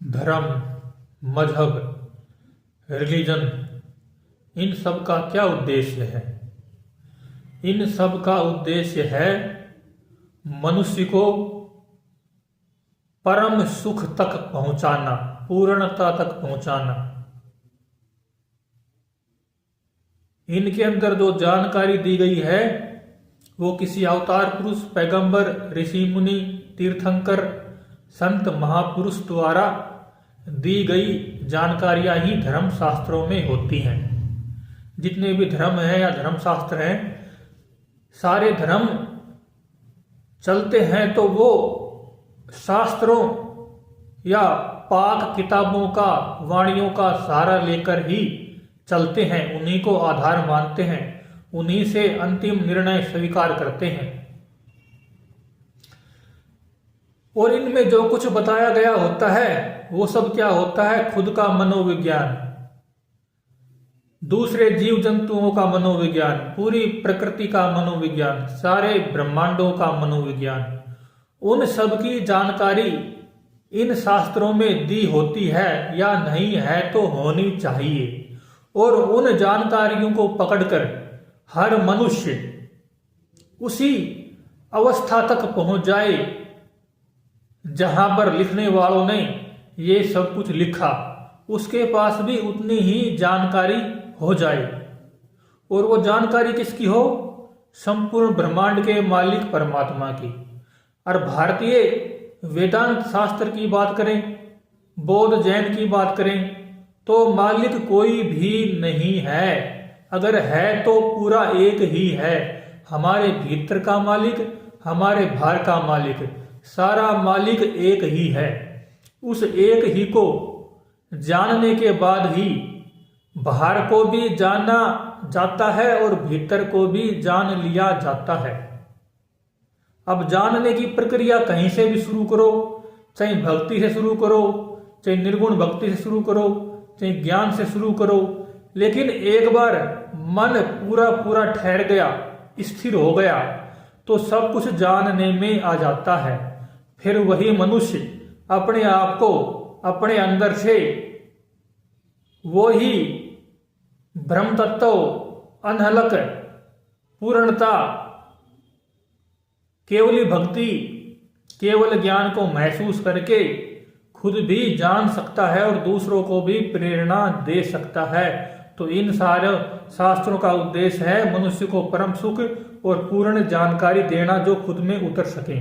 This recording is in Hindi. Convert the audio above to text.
धर्म, मजहब, रिलीजन, इन सब का क्या उद्देश्य है? इन सब का उद्देश्य है मनुष्य को परम सुख तक पहुंचाना, पूर्णता तक पहुंचाना। इनके अंदर जो जानकारी दी गई है वो किसी अवतार पुरुष, पैगंबर, ऋषि मुनि, तीर्थंकर, संत, महापुरुष द्वारा दी गई जानकारियां ही धर्म शास्त्रों में होती हैं। जितने भी धर्म हैं या धर्म शास्त्र हैं, सारे धर्म चलते हैं तो वो शास्त्रों या पाक किताबों का, वाणियों का सहारा लेकर ही चलते हैं, उन्हीं को आधार मानते हैं, उन्हीं से अंतिम निर्णय स्वीकार करते हैं। और इनमें जो कुछ बताया गया होता है वो सब क्या होता है? खुद का मनोविज्ञान, दूसरे जीव जंतुओं का मनोविज्ञान, पूरी प्रकृति का मनोविज्ञान, सारे ब्रह्मांडों का मनोविज्ञान, उन सब की जानकारी इन शास्त्रों में दी होती है या नहीं है तो होनी चाहिए। और उन जानकारियों को पकड़कर हर मनुष्य उसी अवस्था तक पहुंच जाए जहां पर लिखने वालों ने ये सब कुछ लिखा, उसके पास भी उतनी ही जानकारी हो जाए। और वो जानकारी किसकी हो? संपूर्ण ब्रह्मांड के मालिक परमात्मा की। और भारतीय वेदांत शास्त्र की बात करें, बौद्ध जैन की बात करें, तो मालिक कोई भी नहीं है। अगर है तो पूरा एक ही है, हमारे भीतर का मालिक, हमारे बाहर का मालिक, सारा मालिक एक ही है। उस एक ही को जानने के बाद ही बाहर को भी जाना जाता है और भीतर को भी जान लिया जाता है। अब जानने की प्रक्रिया कहीं से भी शुरू करो, चाहे भक्ति से शुरू करो, चाहे निर्गुण भक्ति से शुरू करो, चाहे ज्ञान से शुरू करो, लेकिन एक बार मन पूरा पूरा ठहर गया, स्थिर हो गया, तो सब कुछ जानने में आ जाता है। फिर वही मनुष्य अपने आप को अपने अंदर से वो ही ब्रह्म तत्व, अनहलक पूर्णता, केवली भक्ति, केवल ज्ञान को महसूस करके खुद भी जान सकता है और दूसरों को भी प्रेरणा दे सकता है। तो इन सारे शास्त्रों का उद्देश्य है मनुष्य को परम सुख और पूर्ण जानकारी देना जो खुद में उतर सके।